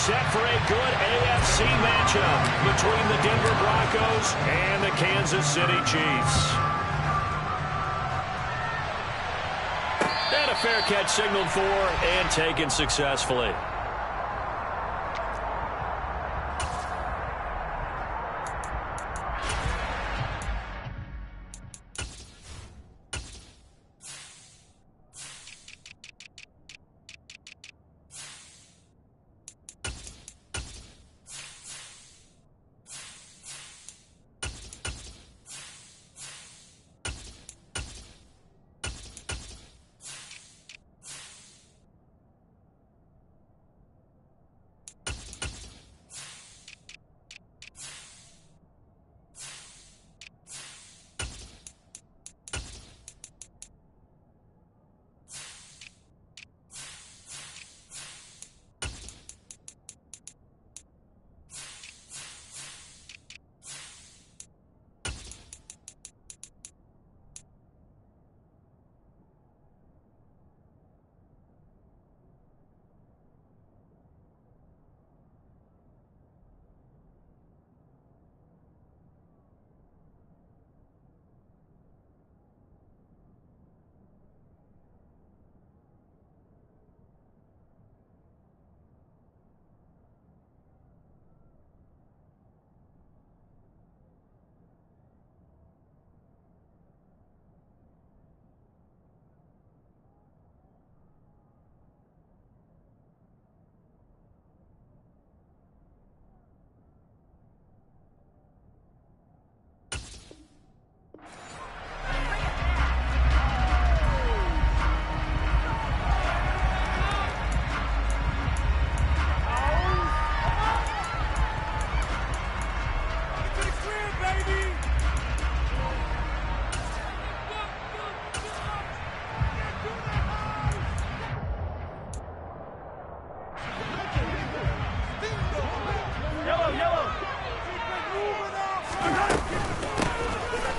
set for a good AFC matchup between the Denver Broncos and the Kansas City Chiefs. And a fair catch signaled for and taken successfully.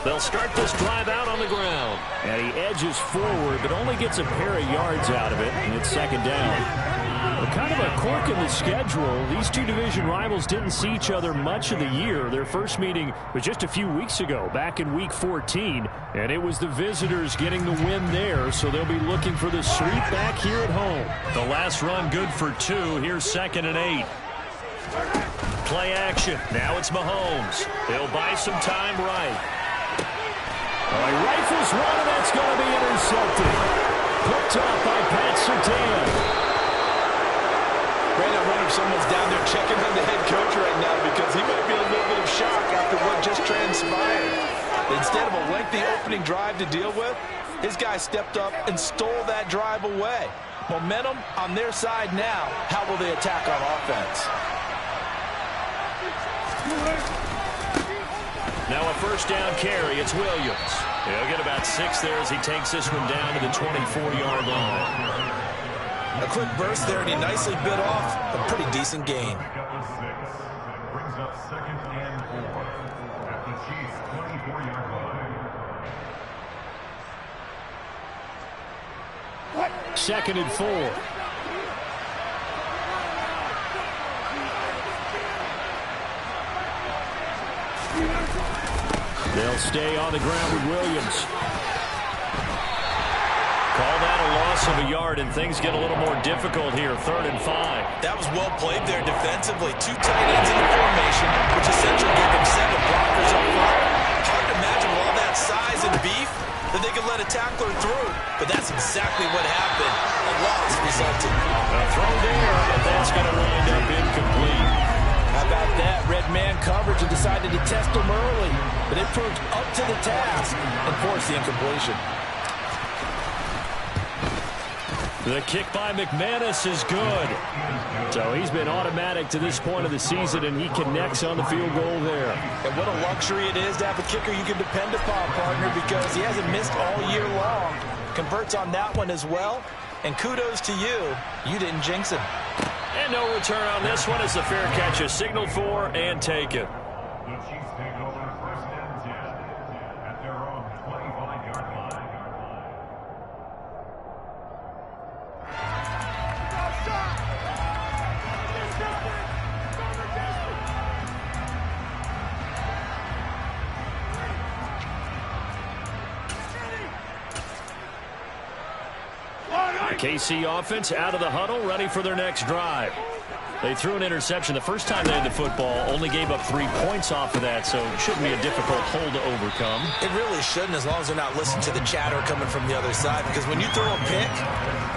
They'll start this drive out on the ground. And he edges forward, but only gets a pair of yards out of it, and it's second down. Well, kind of a quirk in the schedule. These two division rivals didn't see each other much of the year. Their first meeting was just a few weeks ago, back in Week 14. And it was the visitors getting the win there, so they'll be looking for the sweep back here at home. The last run good for 2. Here's 2nd and 8. Play action. Now it's Mahomes. He'll buy some time right. Well, he rifles one, and that's going to be intercepted. Picked up by Pat Surtain. Brandon, I wonder if someone's down there checking on the head coach right now because he might be in a little bit of shock after what just transpired. Instead of a lengthy opening drive to deal with, his guy stepped up and stole that drive away. Momentum on their side now. How will they attack on offense? Now a first down carry. It's Williams. He'll get about 6 there as he takes this one down to the 24-yard line. A quick burst there, and he nicely bit off a pretty decent gain. Brings up 2nd and 4 at the Chiefs' 24-yard line. 2nd and 4. They'll stay on the ground with Williams. Call that a loss of a yard, and things get a little more difficult here. 3rd and 5. That was well played there defensively. 2 tight ends in the formation, which essentially gave them 7 blockers up front. Hard to imagine with all that size and beef that they could let a tackler through. But that's exactly what happened. A loss resulted. A throw there, but that's going to wind up incomplete. How about that? Red man coverage and decided to test him early. But it proved up to the task and forced the incompletion. The kick by McManus is good. So he's been automatic to this point of the season, and he connects on the field goal there. And what a luxury it is to have a kicker you can depend upon, partner, because he hasn't missed all year long. Converts on that one as well. And kudos to you. You didn't jinx him. And no return on this one as the fair catch is signaled for and taken. The Chiefs take over 1st and 10 at their own 25-yard line. KC offense out of the huddle, ready for their next drive. They threw an interception the first time they had the football, only gave up 3 points off of that, so it shouldn't be a difficult hole to overcome. It really shouldn't, as long as they're not listening to the chatter coming from the other side, because when you throw a pick,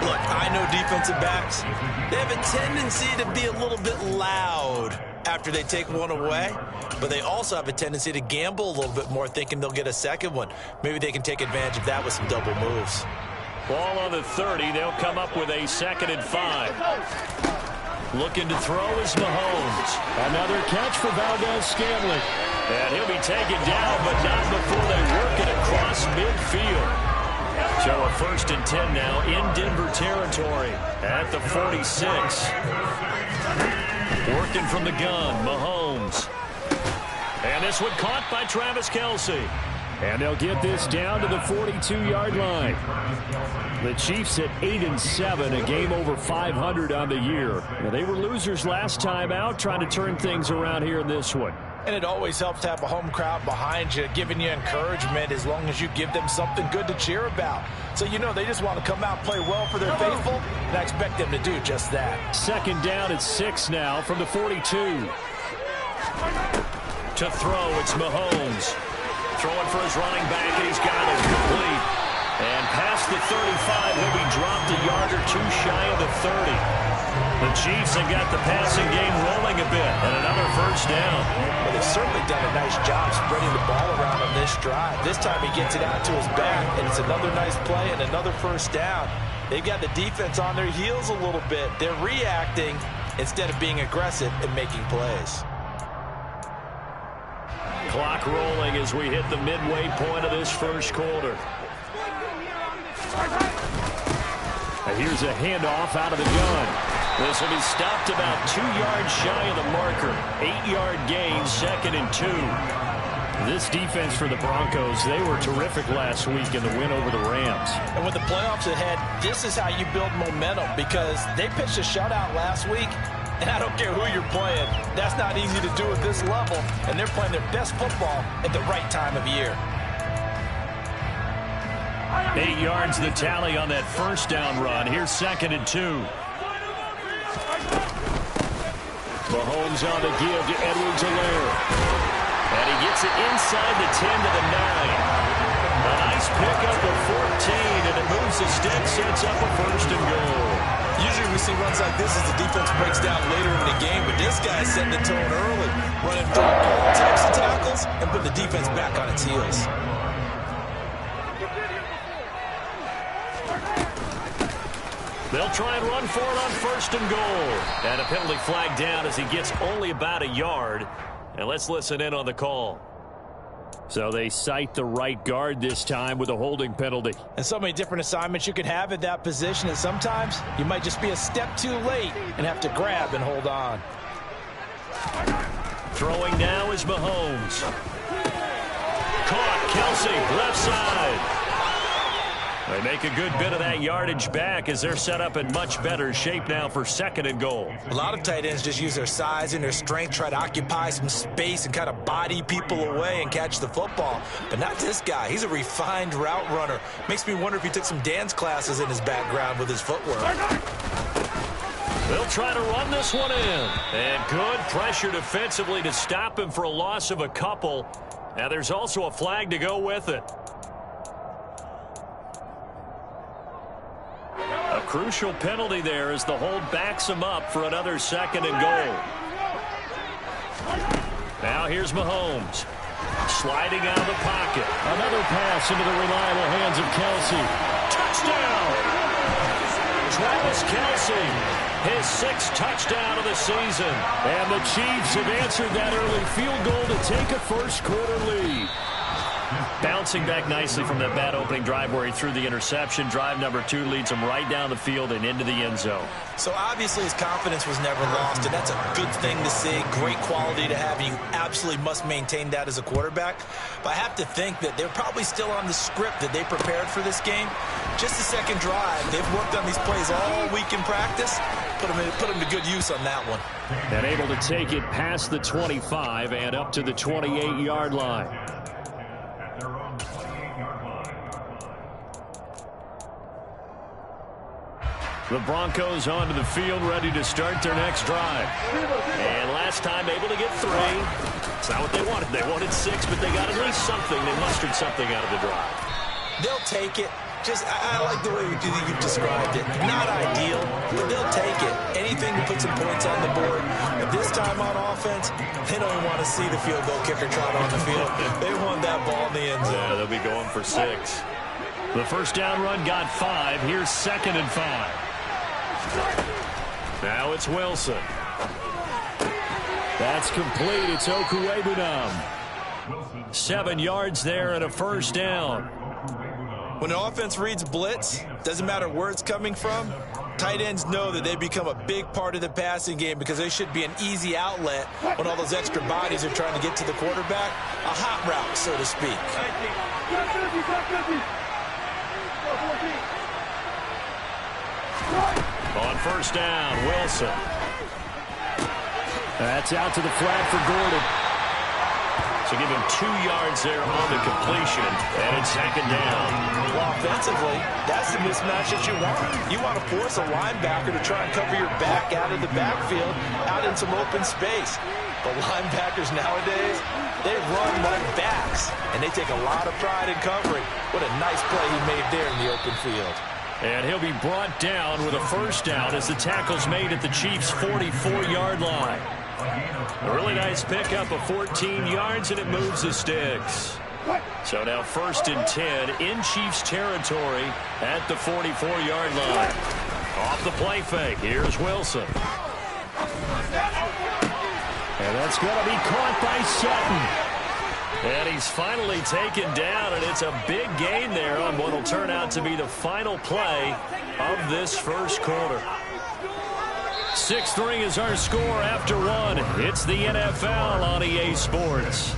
look, I know defensive backs, they have a tendency to be a little bit loud after they take one away, but they also have a tendency to gamble a little bit more, thinking they'll get a second one. Maybe they can take advantage of that with some double moves. Ball on the 30. They'll come up with a 2nd and 5. Looking to throw is Mahomes. Another catch for Valdez-Scantling. And he'll be taken down, but not before they work it across midfield. So a 1st and 10 now in Denver territory at the 46. Working from the gun, Mahomes. And this one caught by Travis Kelce. And they'll get this down to the 42-yard line. The Chiefs at 8-7, a game over 500 on the year. Now, they were losers last time out, trying to turn things around here in this one. And it always helps to have a home crowd behind you, giving you encouragement as long as you give them something good to cheer about. So, you know, they just want to come out and play well for their faithful, and I expect them to do just that. 2nd down at 6 now from the 42. To throw, it's Mahomes. Throwing for his running back, and he's got it complete. And past the 35, he'll be dropped a yard or 2 shy of the 30. The Chiefs have got the passing game rolling a bit, and another 1st down. Well, they've certainly done a nice job spreading the ball around on this drive. This time he gets it out to his back, and it's another nice play and another 1st down. They've got the defense on their heels a little bit. They're reacting instead of being aggressive and making plays. Clock rolling as we hit the midway point of this 1st quarter. Here's a handoff out of the gun. This will be stopped about 2 yards shy of the marker. 8-yard gain, 2nd and 2. This defense for the Broncos, they were terrific last week in the win over the Rams. And with the playoffs ahead, this is how you build momentum, because they pitched a shutout last week. And I don't care who you're playing. That's not easy to do at this level. And they're playing their best football at the right time of year. 8 yards the tally on that 1st down run. Here's 2nd and 2. Mahomes on the give to Edwards-Helaire. And he gets it inside the 10 to the 9. A nice pickup of 14, and it moves the stick, sets up a 1st and goal. Usually we see runs like this as the defense breaks down later in the game, but this guy's setting the tone early, running through all types of tackles and putting the defense back on its heels. They'll try and run for it on 1st and goal. And a penalty flag down as he gets only about a yard. And let's listen in on the call. So they cite the right guard this time with a holding penalty. And so many different assignments you could have at that position, and sometimes you might just be a step too late and have to grab and hold on. Throwing now is Mahomes. Caught, Kelce, left side. They make a good bit of that yardage back as they're set up in much better shape now for 2nd and goal. A lot of tight ends just use their size and their strength, try to occupy some space and kind of body people away and catch the football. But not this guy. He's a refined route runner. Makes me wonder if he took some dance classes in his background with his footwork. They'll try to run this one in. And good pressure defensively to stop him for a loss of a couple. Now there's also a flag to go with it. A crucial penalty there as the hold backs him up for another 2nd and goal. Now here's Mahomes. Sliding out of the pocket. Another pass into the reliable hands of Kelce. Touchdown! Travis Kelce, his 6th touchdown of the season. And the Chiefs have answered that early field goal to take a 1st quarter lead. Bouncing back nicely from that bad opening drive where he threw the interception. Drive number 2 leads him right down the field and into the end zone. So obviously his confidence was never lost, and that's a good thing to see. Great quality to have, and you absolutely must maintain that as a quarterback. But I have to think that they're probably still on the script that they prepared for this game. Just the 2nd drive. They've worked on these plays all week in practice. Put them to good use on that one. And able to take it past the 25 and up to the 28-yard line. Their own 28-yard line. The Broncos onto the field, ready to start their next drive. And last time able to get 3. It's not what they wanted. They wanted 6, but they got at least something. They mustered something out of the drive. They'll take it. I like the way you described it. Not ideal, but they'll take it. Anything to put some points on the board. But this time on offense, they don't want to see the field goal kicker trot on the field. They want that ball in the end zone. Yeah, they'll be going for 6. The first down run got 5. Here's 2nd and 5. Now it's Wilson. That's complete. It's Okuwebunam. 7 yards there and a first down. When an offense reads blitz, doesn't matter where it's coming from, tight ends know that they become a big part of the passing game because they should be an easy outlet when all those extra bodies are trying to get to the quarterback. A hot route, so to speak. On first down, Wilson. That's out to the flat for Gordon. So give him 2 yards there on the completion, and it's 2nd down. Well, offensively, that's the mismatch that you want. You want to force a linebacker to try and cover your back out of the backfield, out in some open space. The linebackers nowadays, they run like backs, and they take a lot of pride in covering. What a nice play he made there in the open field. And he'll be brought down with a first down as the tackle's made at the Chiefs' 44-yard line. A really nice pickup of 14 yards, and it moves the sticks. So now 1st and 10 in Chiefs territory at the 44-yard line. Off the play fake, here's Wilson. And that's going to be caught by Sutton. And he's finally taken down, and it's a big gain there on what will turn out to be the final play of this first quarter. 6-3 is our score after 1. It's the NFL on EA Sports.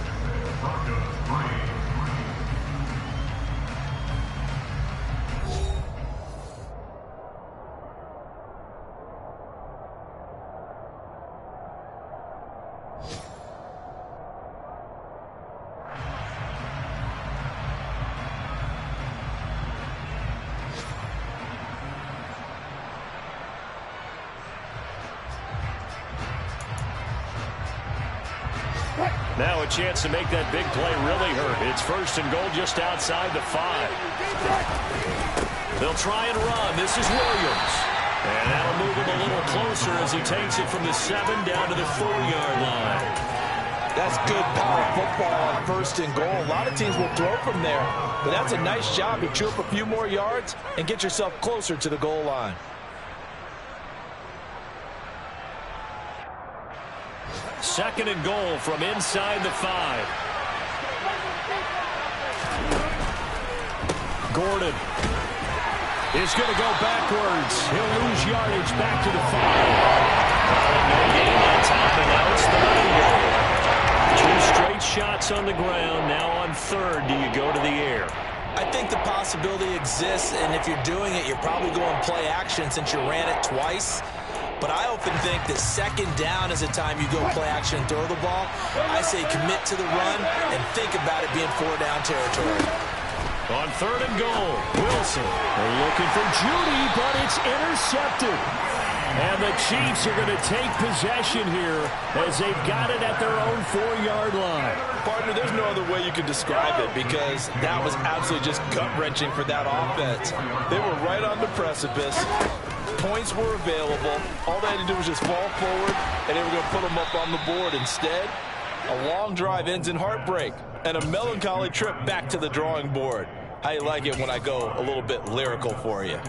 Now a chance to make that big play really hurt. It's 1st and goal just outside the 5. They'll try and run. This is Williams. And that'll move him a little closer as he takes it from the 7 down to the 4-yard line. That's good power football on 1st and goal. A lot of teams will throw from there, but that's a nice job to chew up a few more yards and get yourself closer to the goal line. 2nd and goal from inside the 5. Gordon is going to go backwards. He'll lose yardage back to the 5. No gain on top, and now it's 3rd and goal. 2 straight shots on the ground. Now on 3rd, do you go to the air? I think the possibility exists, and if you're doing it, you're probably going play action since you ran it twice. But I often think that 2nd down is a time you go play action and throw the ball. I say commit to the run and think about it being 4-down territory. On 3rd and goal, Wilson. They're looking for Judy, but it's intercepted. And the Chiefs are going to take possession here as they've got it at their own 4-yard line. Partner, there's no other way you can describe it because that was absolutely just gut-wrenching for that offense. They were right on the precipice. Points were available. All they had to do was just fall forward, and they were going to put them up on the board. Instead, a long drive ends in heartbreak and a melancholy trip back to the drawing board. How you like it when I go a little bit lyrical for you?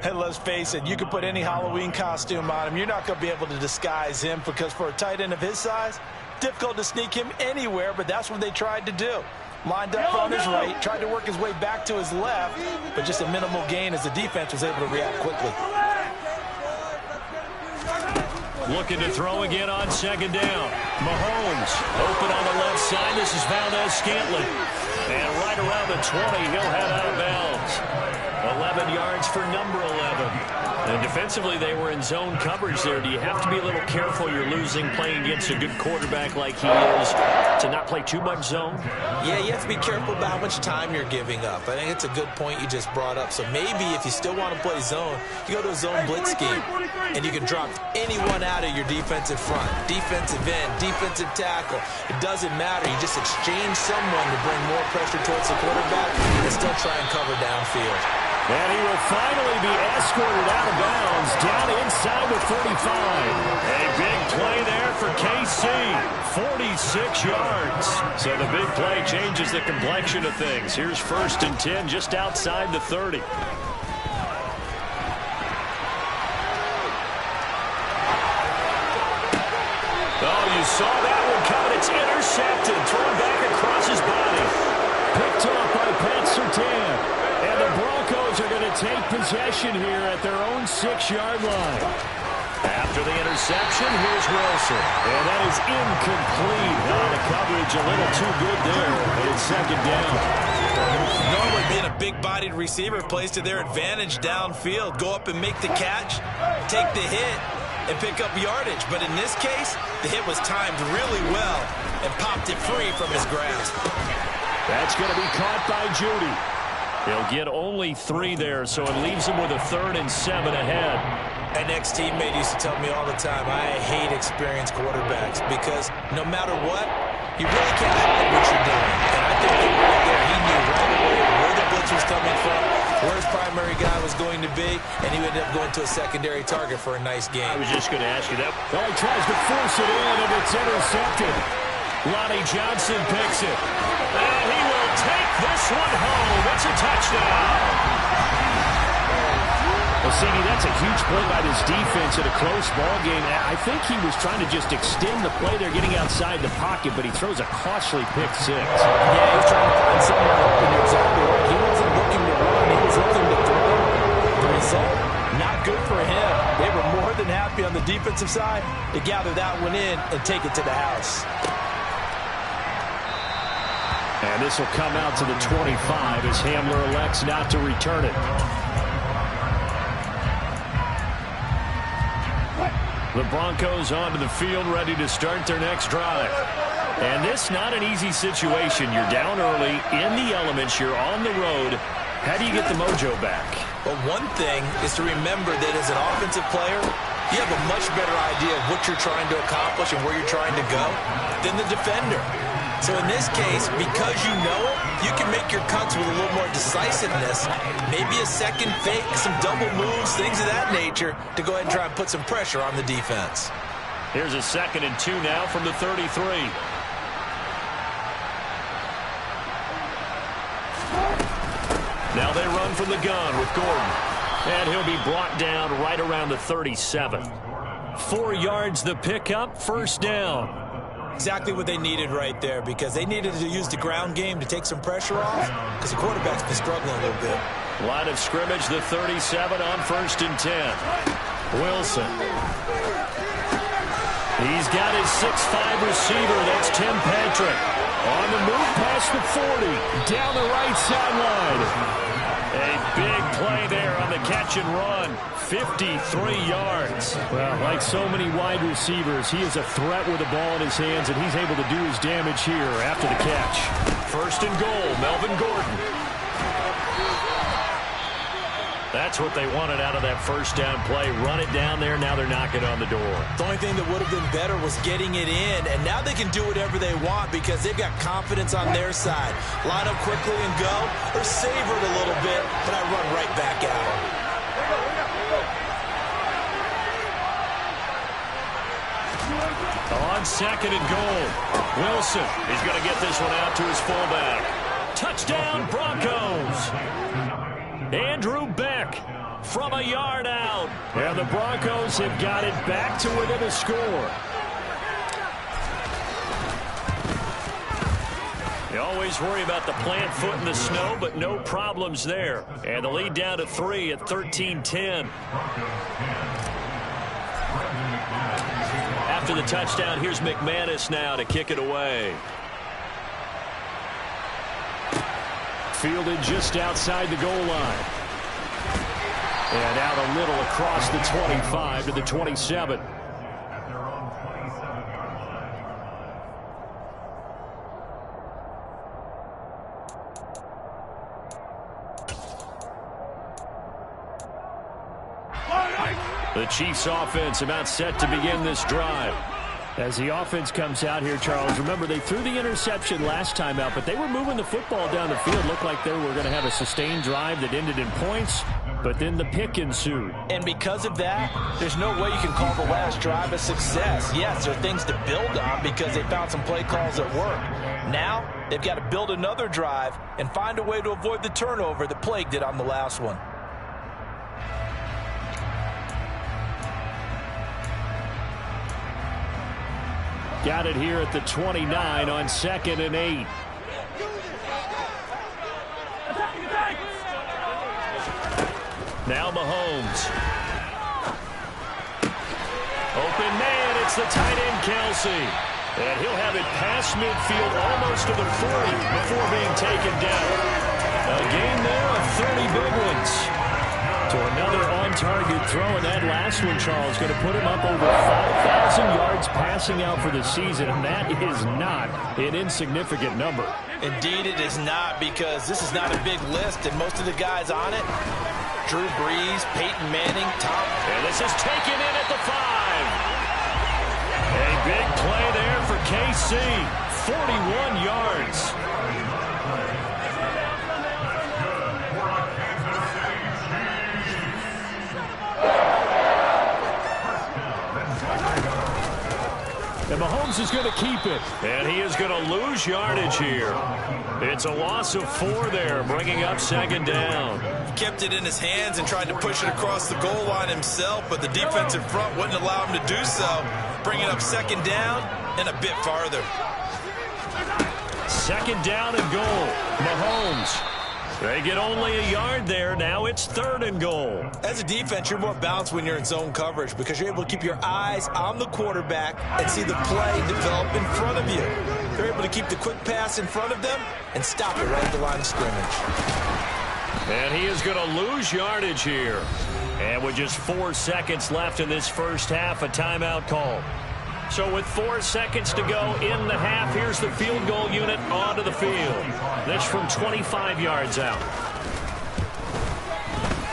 And let's face it, you can put any Halloween costume on him. You're not going to be able to disguise him because for a tight end of his size, difficult to sneak him anywhere, but that's what they tried to do. Lined up on his right, tried to work his way back to his left, but just a minimal gain as the defense was able to react quickly. Looking to throw again on 2nd down. Mahomes open on the left side. This is Valdez-Scantling. And right around the 20, he'll head out of bounds. 11 yards for number 11. And defensively, they were in zone coverage there. Do you have to be a little careful? You're losing playing against a good quarterback like he is. to not play too much zone? Yeah, you have to be careful about how much time you're giving up. I think it's a good point you just brought up. So maybe if you still want to play zone, you go to a zone blitz scheme, and you can drop anyone out of your defensive front, defensive end, defensive tackle. It doesn't matter. You just exchange someone to bring more pressure towards the quarterback and still try and cover downfield. And he will finally be escorted out of bounds down inside the 35. A big play there for KC. 46 yards. So the big play changes the complexion of things. Here's 1st and 10 just outside the 30. Oh, you saw that one coming. It's intercepted. Thrown back across his body. Picked off by Pat Surtain. And the Broncos are going to take possession here at their own 6-yard line. After the interception, here's Wilson. And that is incomplete. The coverage a little too good there. And it's 2nd down. Normally being a big-bodied receiver plays to their advantage downfield. Go up and make the catch, take the hit, and pick up yardage. But in this case, the hit was timed really well and popped it free from his grasp. That's going to be caught by Judy. He'll get only 3 there, so it leaves him with a 3rd and 7 ahead. An ex-teammate used to tell me all the time, I hate experienced quarterbacks because no matter what, you really can't hide what you're doing. And I think that right there, he knew right away where the blitz was coming from, where his primary guy was going to be, and he ended up going to a secondary target for a nice game. I was just going to ask you that. Oh, he tries to force it in, and it's intercepted. Lonnie Johnson picks it. And he will take this one home. It's a touchdown. Well, CD, that's a huge play by this defense in a close ball game. I think he was trying to just extend the play there, getting outside the pocket, but he throws a costly pick 6. Yeah, he was trying to find someone open. Exactly right. He wasn't looking to run. He was looking to throw. The result, not good for him. They were more than happy on the defensive side to gather that one in and take it to the house. And this will come out to the 25 as Hamler elects not to return it. The Broncos onto the field, ready to start their next drive. And this not an easy situation. You're down early, in the elements, you're on the road. How do you get the mojo back? Well, one thing is to remember that as an offensive player, you have a much better idea of what you're trying to accomplish and where you're trying to go than the defender. So in this case, because you know it, you can make your cuts with a little more decisiveness, maybe a second fake, some double moves, things of that nature, to go ahead and try and put some pressure on the defense. Here's a 2nd and 2 now from the 33. Now they run from the gun with Gordon. And he'll be brought down right around the 37. 4 yards the pickup, 1st down. Exactly what they needed right there, because they needed to use the ground game to take some pressure off, because the quarterback's been struggling a little bit. Line of scrimmage, the 37 on 1st and 10. Wilson. He's got his 6'5 receiver. That's Tim Patrick. On the move past the 40. Down the right sideline. A big play there on the catch and run. 53 yards. Well, like so many wide receivers, he is a threat with the ball in his hands, and he's able to do his damage here after the catch. 1st and goal, Melvin Gordon. That's what they wanted out of that 1st down play. Run it down there. Now they're knocking on the door. The only thing that would have been better was getting it in, and now they can do whatever they want because they've got confidence on their side. Line up quickly and go, or savor it a little bit, but I run right back at them. On 2nd and goal, Wilson. He's going to get this one out to his fullback. Touchdown, Broncos. Andrew Beck from a yard out. And the Broncos have got it back to within a score. You always worry about the plant foot in the snow, but no problems there. And the lead down to 3 at 13-10. After the touchdown, here's McManus now to kick it away. Fielded just outside the goal line. And out a little across the 25 to the 27. The Chiefs offense about set to begin this drive. As the offense comes out here, Charles, remember they threw the interception last time out, but they were moving the football down the field. Looked like they were going to have a sustained drive that ended in points, but then the pick ensued. And because of that, there's no way you can call the last drive a success. Yes, there are things to build on because they found some play calls that work. Now, they've got to build another drive and find a way to avoid the turnover that plagued it on the last one. Got it here at the 29 on 2nd and 8. Now Mahomes. Open man, it's the tight end Kelsey. And he'll have it past midfield almost to the 40 before being taken down. A gain there of 30 big ones. So another on-target throw, and that last one, Charles, going to put him up over 5,000 yards passing out for the season, and that is not an insignificant number. Indeed it is not, because this is not a big list, and most of the guys on it, Drew Brees, Peyton Manning, Tom. And this is taken in at the 5. A big play there for KC, 41 yards. And Mahomes is going to keep it. And he is going to lose yardage here. It's a loss of 4 there, bringing up 2nd down. He kept it in his hands and tried to push it across the goal line himself, but the defense in front wouldn't allow him to do so, bringing up 2nd down and a bit farther. 2nd down and goal. Mahomes. They get only a yard there. Now it's 3rd and goal. As a defense, you're more balanced when you're in zone coverage because you're able to keep your eyes on the quarterback and see the play develop in front of you. They're able to keep the quick pass in front of them and stop it right at the line of scrimmage. And he is going to lose yardage here. And with just 4 seconds left in this first half, a timeout call. So with 4 seconds to go in the half, here's the field goal unit onto the field. That's from 25 yards out.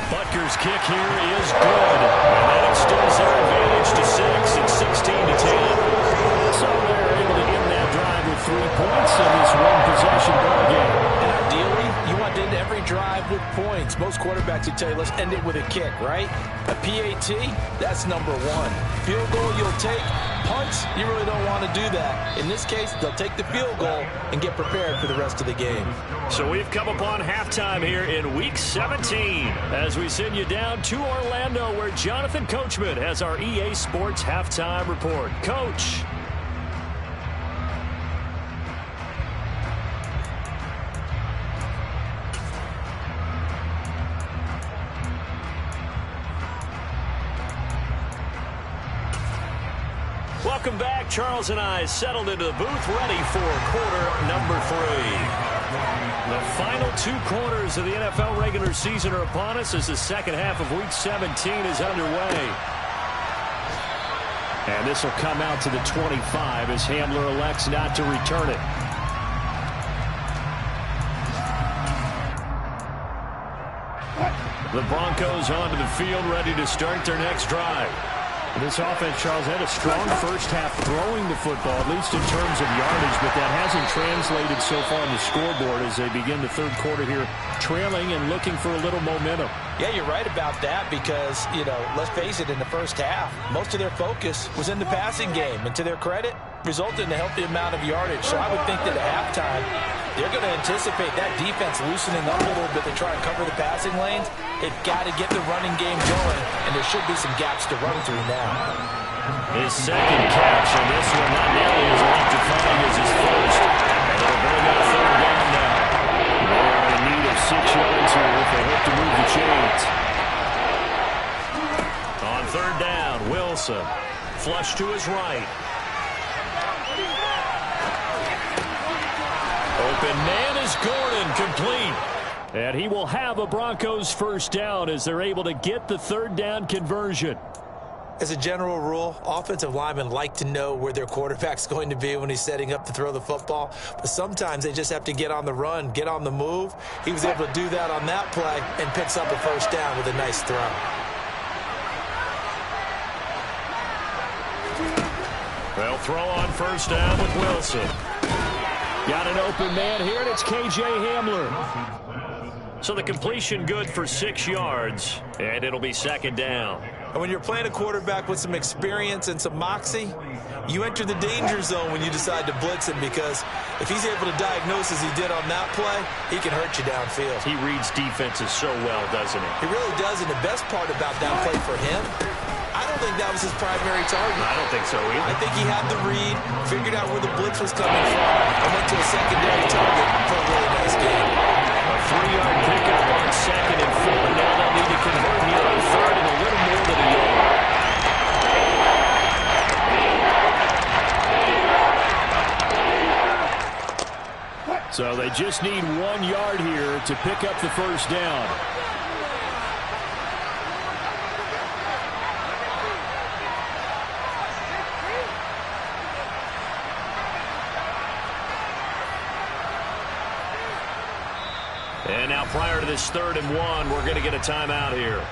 Butker's kick here is good. And that extends their advantage to 6. It's 16-10. So they're able to end that drive with 3 points in this one-possession ball game. And ideally, you want to end every drive with points. Most quarterbacks would tell you, let's end it with a kick, right? A PAT, that's number 1. Field goal you'll take. Punts, you really don't want to do that. In this case, they'll take the field goal and get prepared for the rest of the game. So we've come upon halftime here in Week 17 as we send you down to Orlando where Jonathan Coachman has our EA Sports Halftime Report. Coach. Welcome back. Charles and I settled into the booth ready for quarter number 3. The final 2 quarters of the NFL regular season are upon us as the second half of Week 17 is underway. And this will come out to the 25 as Hamler elects not to return it. The Broncos onto the field ready to start their next drive. This offense, Charles, had a strong first half throwing the football, at least in terms of yardage, but that hasn't translated so far on the scoreboard as they begin the 3rd quarter here, trailing and looking for a little momentum. Yeah, you're right about that because, let's face it, in the first half, most of their focus was in the passing game, and to their credit, resulted in a healthy amount of yardage. So I would think that at halftime, they're going to anticipate that defense loosening up a little bit to try and cover the passing lanes. They've got to get the running game going, and there should be some gaps to run through now. His second catch, and this one not nearly as electrifying as his first. And they'll bring up 3rd down now. They're in need of 6 yards here if they hope to move the chains. On 3rd down, Wilson. Flush to his right. Open man is Gordon, complete. And he will have a Broncos first down as they're able to get the 3rd down conversion. As a general rule, offensive linemen like to know where their quarterback's going to be when he's setting up to throw the football. But sometimes they just have to get on the run, get on the move. He was able to do that on that play and picks up a first down with a nice throw. They'll throw on first down with Wilson. Got an open man here, and it's K.J. Hamler. So the completion good for 6 yards, and it'll be second down. And when you're playing a quarterback with some experience and some moxie, you enter the danger zone when you decide to blitz him, because if he's able to diagnose as he did on that play, he can hurt you downfield. He reads defenses so well, doesn't he? He really does, and the best part about that play for him, I don't think that was his primary target. I don't think so either. I think he had the read, figured out where the blitz was coming from, and went to a secondary target for a really nice game. A 3-yard pickup on 2nd and 4. Now they'll need to convert here on 3rd and a little more than a yard. So they just need 1 yard here to pick up the first down. And now prior to this 3rd and 1, we're going to get a timeout here.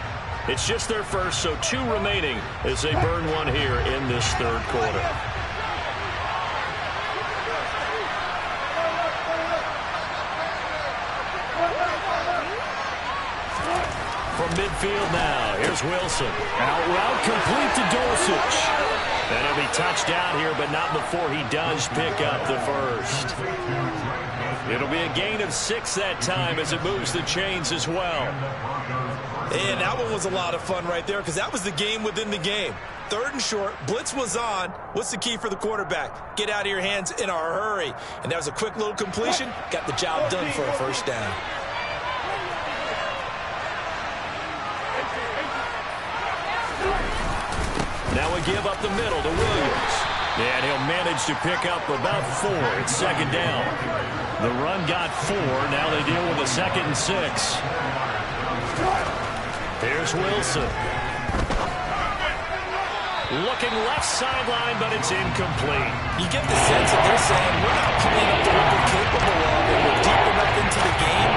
It's just their first, so 2 remaining as they burn one here in this 3rd quarter. From midfield now, here's Wilson. Out route complete to Dulcich. And he'll be touched down here, but not before he does pick up the first. It'll be a gain of 6 that time as it moves the chains as well. And that one was a lot of fun right there, because that was the game within the game. 3rd and short, blitz was on. What's the key for the quarterback? Get out of your hands in a hurry. And that was a quick little completion. Got the job done for a first down. Now we give up the middle to Williams. And he'll manage to pick up about 4. It's 2nd down. The run got 4. Now they deal with a 2nd and 6. Here's Wilson. Looking left sideline, but it's incomplete. You get the sense that they're saying we're not playing up to what we're capable of, and we're deep enough into the game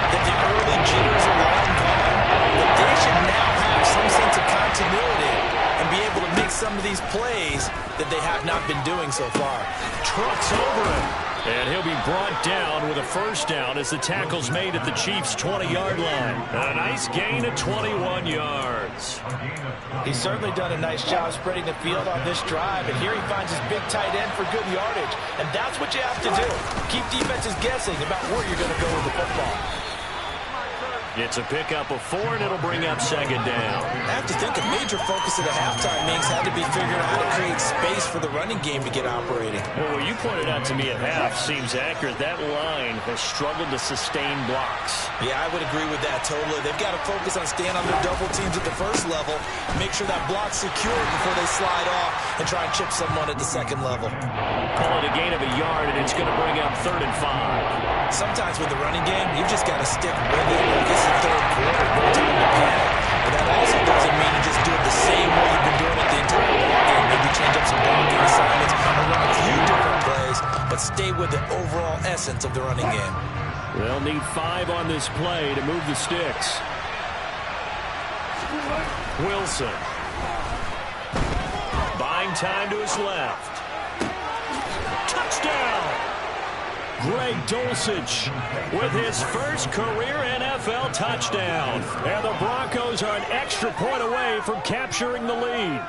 that the early jitters are long gone. But they should now have some sense of continuity and be able to make some of these plays that they have not been doing so far. Trucks over him. And he'll be brought down with a first down as the tackle's made at the Chiefs' 20-yard line. A nice gain of 21 yards. He's certainly done a nice job spreading the field on this drive, and here he finds his big tight end for good yardage. And that's what you have to do. Keep defenses guessing about where you're going to go with the football. It's a pickup of 4, and it'll bring up 2nd down. I have to think a major focus of the halftime meetings had to be figuring out how to create space for the running game to get operating. Well, what you pointed out to me at half seems accurate. That line has struggled to sustain blocks. Yeah, I would agree with that totally. They've got to focus on staying on their double teams at the first level, make sure that block's secure before they slide off, and try and chip someone at the 2nd level. Call it a gain of a yard, and it's going to bring up 3rd and 5. Sometimes with the running game, you've just got to stick with it. This is 3rd quarter, no time to panic. But that also doesn't mean you just do it the same way you've been doing it the entire ball game. Maybe change up some blocking assignments or run a few different plays, but stay with the overall essence of the running game. They'll need 5 on this play to move the sticks. Wilson. Buying time to his left. Touchdown! Greg Dulcich with his first career NFL touchdown. And the Broncos are an extra point away from capturing the lead.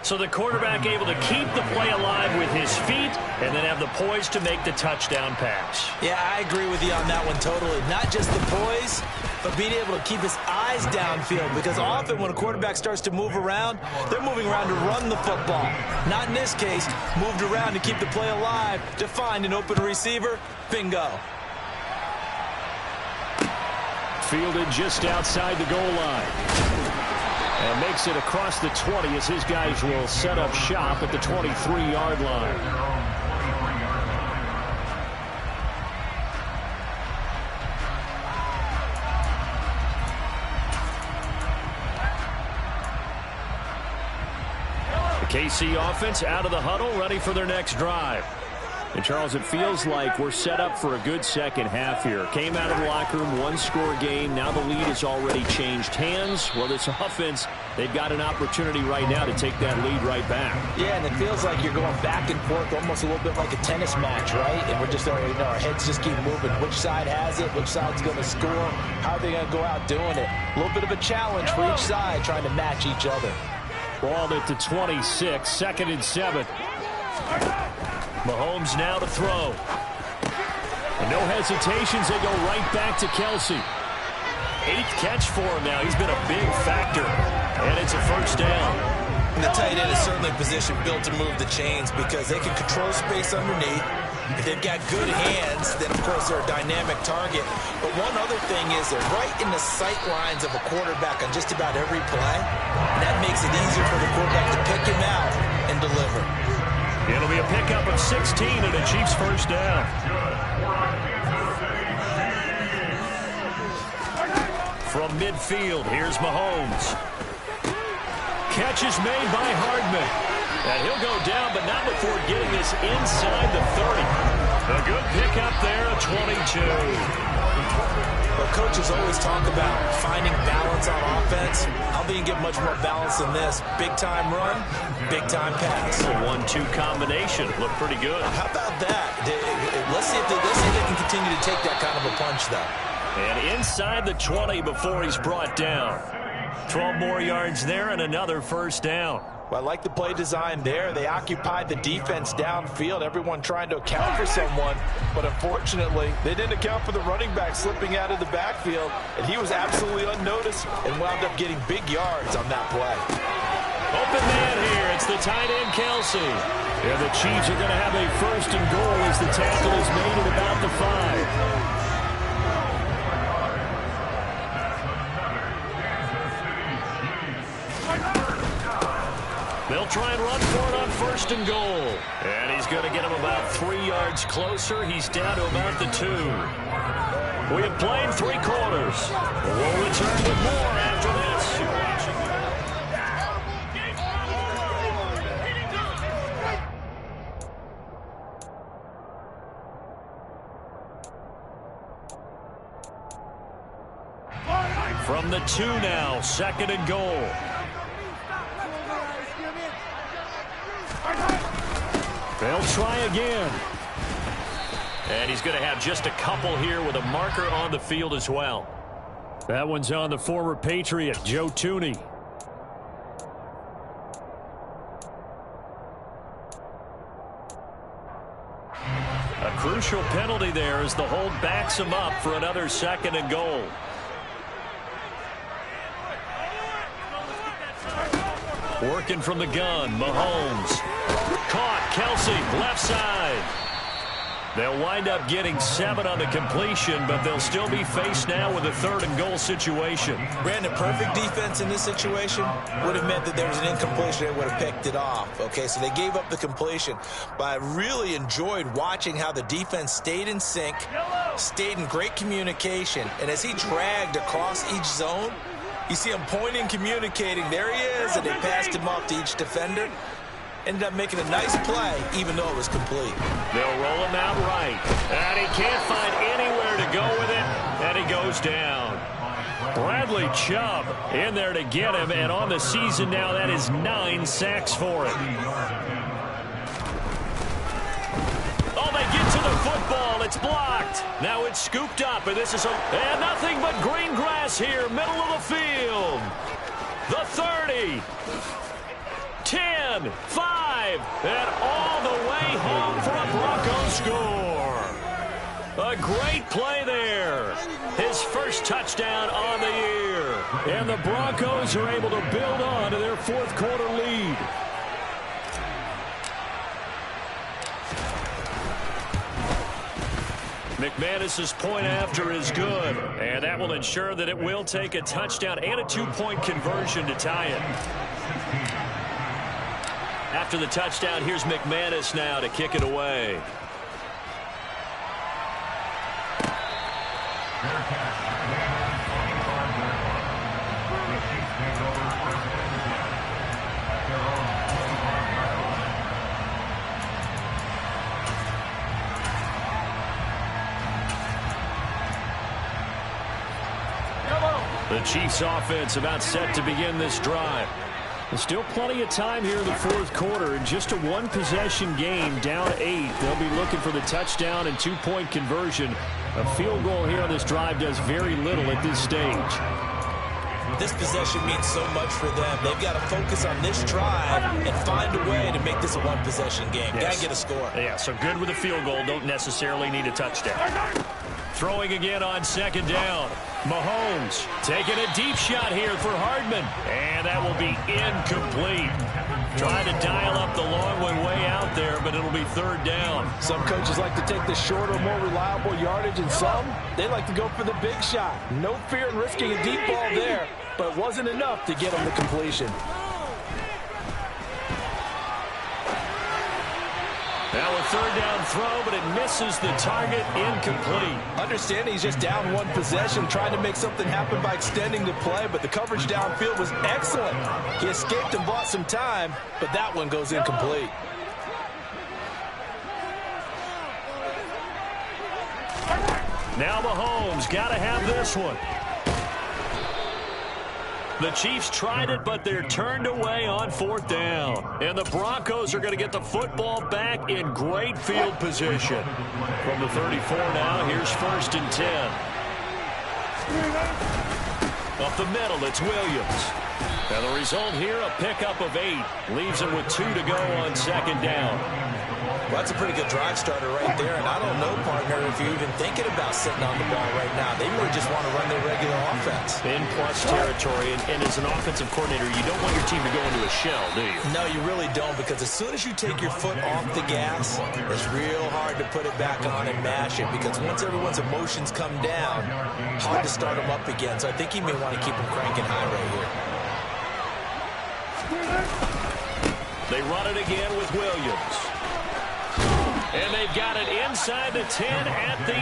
So the quarterback able to keep the play alive with his feet and then have the poise to make the touchdown pass. Yeah, I agree with you on that one totally. Not just the poise, but being able to keep his eyes downfield, because often when a quarterback starts to move around, they're moving around to run the football. Not in this case, moved around to keep the play alive, to find an open receiver. Bingo. Fielded just outside the goal line. And makes it across the 20 as his guys will set up shop at the 23-yard line. The KC offense out of the huddle, ready for their next drive. And, Charles, it feels like we're set up for a good second half here. Came out of the locker room, one-score game. Now the lead has already changed hands. Well, this offense, they've got an opportunity right now to take that lead right back. Yeah, and it feels like you're going back and forth almost a little bit like a tennis match, right? And we're just already our heads just keep moving. Which side has it? Which side's going to score? How are they going to go out doing it? A little bit of a challenge for each side trying to match each other. Ball at the 26, 2nd and 7. Mahomes now to throw. And no hesitations, they go right back to Kelsey. 8th catch for him now. He's been a big factor. And it's a first down. And the tight end is certainly a position built to move the chains because they can control space underneath. If they've got good hands, then, of course, they're a dynamic target. But one other thing is they're right in the sight lines of a quarterback on just about every play. And that makes it easier for the quarterback to pick him out and deliver. It'll be a pickup of 16 and a Chiefs first down. From midfield, here's Mahomes. Catch is made by Hardman. And he'll go down, but not before getting this inside the 30. A good pickup there, a 22. Well, coaches always talk about finding balance on offense. I don't think you get much more balance than this. Big-time run, big-time pass. A 1-2 combination. Looked pretty good. How about that? Let's see if they can continue to take that kind of a punch, though. And inside the 20 before he's brought down. 12 more yards there and another first down. Well, I like the play design there. They occupied the defense downfield, everyone trying to account for someone. But unfortunately, they didn't account for the running back slipping out of the backfield. And he was absolutely unnoticed and wound up getting big yards on that play. Open man here. It's the tight end, Kelsey. And the Chiefs are going to have a first and goal as the tackle is made at about the 5. They'll try and run for it on first and goal. And he's going to get him about 3 yards closer. He's down to about the 2. We have played 3 quarters. We'll return with more after this. From the 2 now, 2nd and goal. They'll try again. And he's going to have just a couple here with a marker on the field as well. That one's on the former Patriot, Joe Thuney. A crucial penalty there as the hold backs him up for another 2nd and goal. Working from the gun, Mahomes. Caught, Kelsey, left side. They'll wind up getting 7 on the completion, but they'll still be faced now with a 3rd and goal situation. Brandon, perfect defense in this situation would have meant that there was an incompletion. They would have picked it off. Okay, so they gave up the completion. But I really enjoyed watching how the defense stayed in sync, stayed in great communication, and as he dragged across each zone, you see him pointing, communicating. There he is, and they passed him off to each defender. Ended up making a nice play, even though it was complete. They'll roll him out right. And he can't find anywhere to go with it, and he goes down. Bradley Chubb in there to get him, and on the season now, that is 9 sacks for him. Oh, they get to the football. It's blocked. Now it's scooped up, and this is and nothing but green grass here, middle of the field. The 30. 10, 5, and all the way home for a Broncos score. A great play there. His first touchdown on the year. And the Broncos are able to build on to their 4th quarter lead. McManus's point after is good, and that will ensure that it will take a touchdown and a 2-point conversion to tie it. After the touchdown, here's McManus now to kick it away. The Chiefs offense about set to begin this drive. There's still plenty of time here in the fourth quarter. In just a one-possession game, down 8. They'll be looking for the touchdown and two-point conversion. A field goal here on this drive does very little at this stage. This possession means so much for them. They've got to focus on this drive and find a way to make this a one-possession game. Yes. Got to get a score. Yeah, so good with a field goal. Don't necessarily need a touchdown. Throwing again on second down. Mahomes taking a deep shot here for Hardman. And that will be incomplete. Trying to dial up the long one way out there, but it'll be third down. Some coaches like to take the shorter, more reliable yardage, and some, they like to go for the big shot. No fear in risking a deep ball there, but it wasn't enough to get them the completion. Now a third down throw, but it misses the target, incomplete. Understanding he's just down one possession, trying to make something happen by extending the play, but the coverage downfield was excellent. He escaped and bought some time, but that one goes incomplete. Now Mahomes got to have this one. The Chiefs tried it, but they're turned away on fourth down. And the Broncos are going to get the football back in great field position. From the 34 now, here's 1st and 10. Up the middle, it's Williams. And the result here, a pickup of 8. Leaves him with 2 to go on second down. Well, that's a pretty good drive starter right there, and I don't know, partner, if you're even thinking about sitting on the ball right now. They may just want to run their regular offense. In plus territory, and as an offensive coordinator, you don't want your team to go into a shell, do you? No, you really don't, because as soon as you take your foot off the gas, it's real hard to put it back on and mash it, because once everyone's emotions come down, hard to start them up again. So I think he may want to keep them cranking high right here. They run it again with Williams. And they've got it inside the 10 at the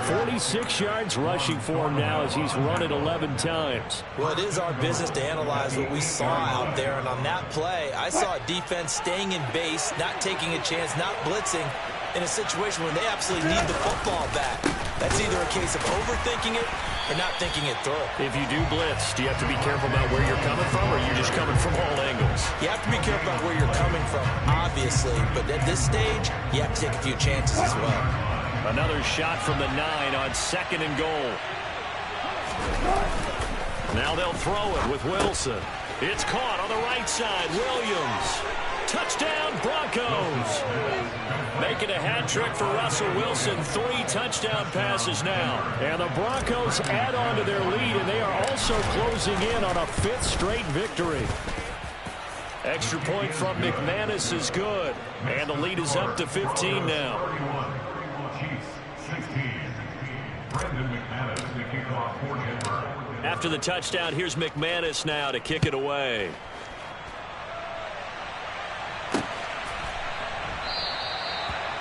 8. 46 yards rushing for him now as he's run it 11 times. Well, it is our business to analyze what we saw out there. And on that play, I saw a defense staying in base, not taking a chance, not blitzing in a situation where they absolutely need the football back. That's either a case of overthinking it or not thinking it through. If you do blitz, do you have to be careful about where you're coming from, or are you just coming from all angles? You have to be careful about where you're coming from, obviously. But at this stage, you have to take a few chances as well. Another shot from the 9 on 2nd and goal. Now they'll throw it with Wilson. It's caught on the right side. Williams. Touchdown, Broncos. Making a hat trick for Russell Wilson. 3 touchdown passes now. And the Broncos add on to their lead, and they are also closing in on a 5th straight victory. Extra point from McManus is good. And the lead is up to 15 now. After the touchdown, here's McManus now to kick it away.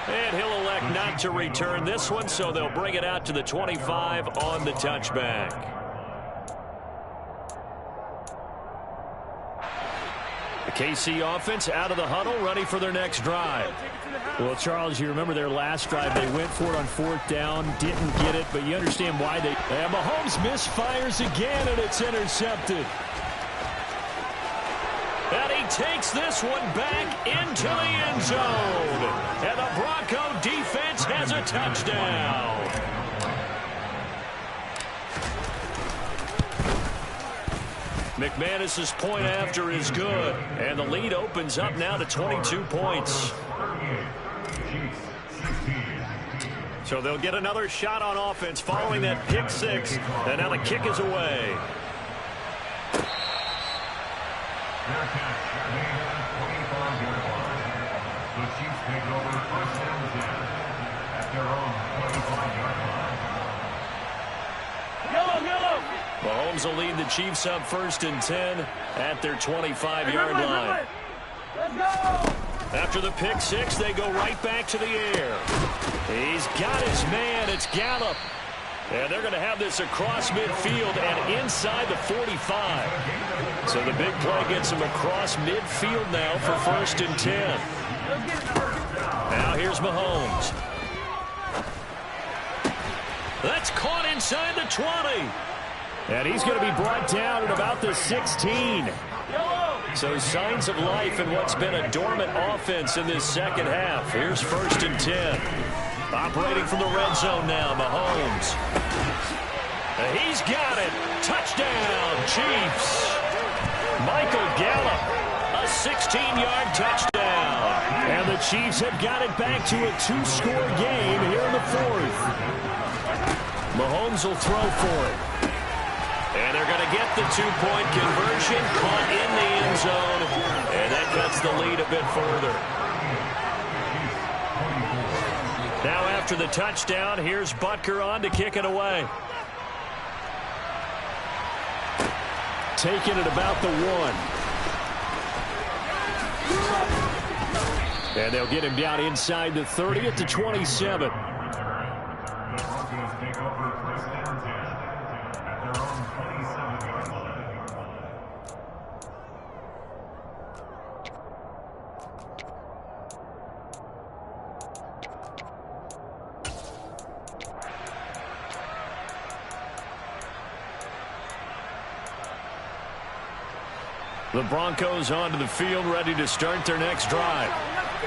And he'll elect not to return this one, so they'll bring it out to the 25 on the touchback. The KC offense out of the huddle, ready for their next drive. Well, Charles, you remember their last drive. They went for it on 4th down, didn't get it, but you understand why they... And Mahomes misfires again, and it's intercepted. And he takes this one back into the end zone. And the Bronco defense has a touchdown. McManus's point after is good. And the lead opens up now to 22 points. So they'll get another shot on offense following that pick 6. And now the kick is away. The Chiefs take over 1st and 10 at their own 25-yard line. Mahomes will lead the Chiefs up 1st and 10 at their 25-yard line. After the pick 6, they go right back to the air. He's got his man. It's Gallup. And they're going to have this across midfield and inside the 45. So the big play gets him across midfield now for 1st and 10. Now here's Mahomes. That's caught inside the 20. And he's going to be brought down at about the 16. So signs of life in what's been a dormant offense in this second half. Here's 1st and 10. Operating from the red zone now, Mahomes. He's got it. Touchdown, Chiefs. Michael Gallup, a 16-yard touchdown. And the Chiefs have got it back to a 2-score game here in the 4th. Mahomes will throw for it. And they're going to get the 2-point conversion, caught in the end zone, and that cuts the lead a bit further. Now after the touchdown, here's Butker on to kick it away. Taking it about the 1. And they'll get him down inside the 30 at the 27. The Broncos onto the field, ready to start their next drive.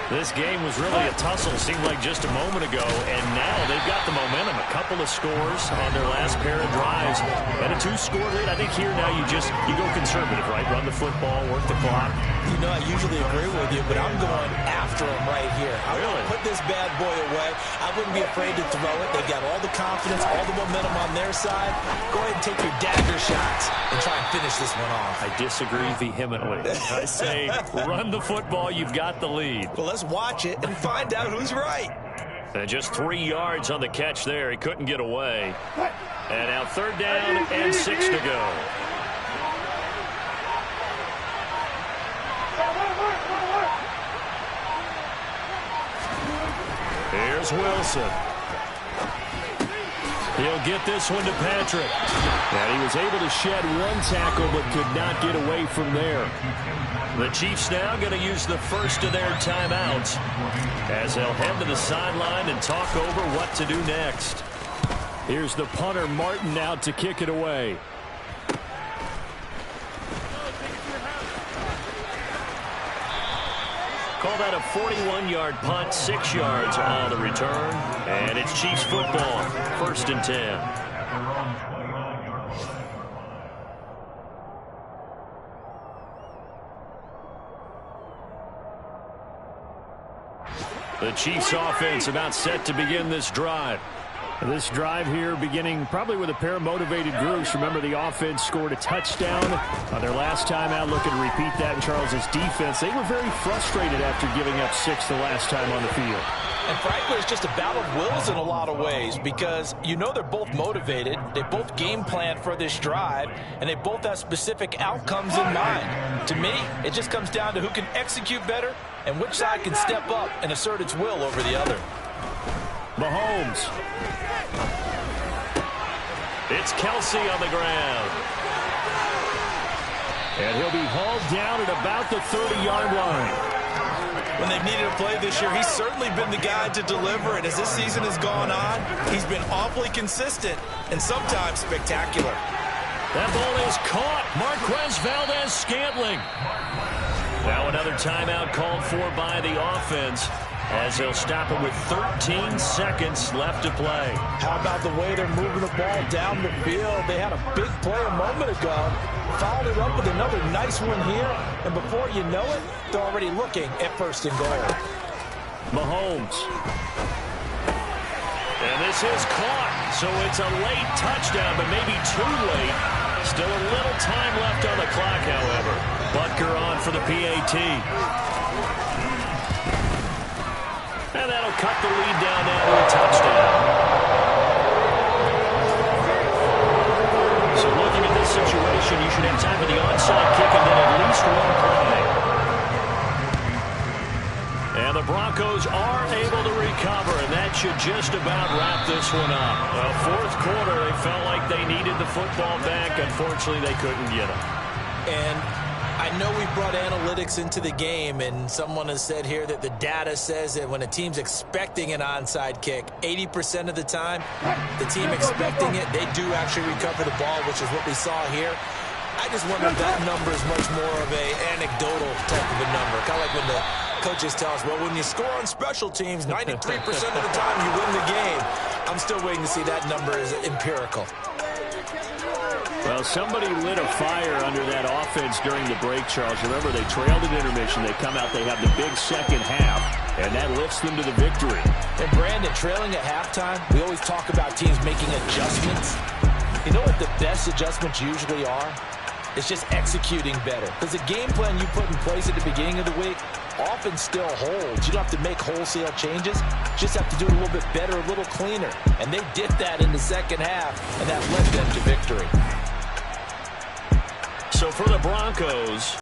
This game was really a tussle, seemed like just a moment ago, and now they've got the momentum. A couple of scores on their last pair of drives, and a 2-score lead. I think here now you go conservative, right? Run the football, work the clock. You know, I usually agree with you, but I'm going after him right here. I want to put this bad boy away. I wouldn't be afraid to throw it. They've got all the confidence, all the momentum on their side. Go ahead and take your dagger shots and try and finish this one off. I disagree vehemently. I say run the football. You've got the lead. Well, let's watch it and find out who's right. And just 3 yards on the catch there. He couldn't get away. And now 3rd down and 6 to go. Here's Wilson. He'll get this one to Patrick. And he was able to shed 1 tackle but could not get away from there. The Chiefs now going to use the first of their timeouts as they'll head to the sideline and talk over what to do next. Here's the punter, Martin, out to kick it away. Call that a 41-yard punt, 6 yards on the return. And it's Chiefs football, 1st and 10. The Chiefs offense about set to begin this drive. This drive here beginning probably with a pair of motivated groups. Remember, the offense scored a touchdown on their last time out. Looking to repeat that in Charles's defense. They were very frustrated after giving up 6 the last time on the field. And frankly, it's just a battle of wills in a lot of ways because you know they're both motivated. They both game plan for this drive, and they both have specific outcomes in mind. To me, it just comes down to who can execute better and which side can step up and assert its will over the other. Mahomes. It's Kelsey on the ground. And he'll be hauled down at about the 30-yard line. When they've needed a play this year, he's certainly been the guy to deliver. And as this season has gone on, he's been awfully consistent and sometimes spectacular. That ball is caught. Marquez Valdes-Scantling. Now another timeout called for by the offense as they'll stop it with 13 seconds left to play. How about the way they're moving the ball down the field? They had a big play a moment ago. Followed it up with another nice one here. And before you know it, they're already looking at 1st and goal. Mahomes. And this is caught. So it's a late touchdown, but maybe too late. Still a little time left on the clock, however. Butker on for the PAT. And that'll cut the lead down now to a touchdown. So looking at this situation, you should have time for the onside kick and then at least 1 play. And the Broncos are able to recover, and that should just about wrap this one up. Well, 4th quarter, they felt like they needed the football back. Unfortunately, they couldn't get it. And I know we brought analytics into the game, and someone has said here that the data says that when a team's expecting an onside kick, 80% of the time, the team expecting it, they do actually recover the ball, which is what we saw here. I just wonder if that number is much more of an anecdotal type of a number. Kind of like when the coaches tell us, well, when you score on special teams, 93% of the time you win the game. I'm still waiting to see that number is empirical. Well, somebody lit a fire under that offense during the break, Charles. Remember, they trailed at intermission. They come out, they have the big second half, and that lifts them to the victory. And Brandon, trailing at halftime, we always talk about teams making adjustments. You know what the best adjustments usually are? It's just executing better. Because the game plan you put in place at the beginning of the week often still holds. You don't have to make wholesale changes. You just have to do it a little bit better, a little cleaner. And they did that in the second half, and that led them to victory. So for the Broncos,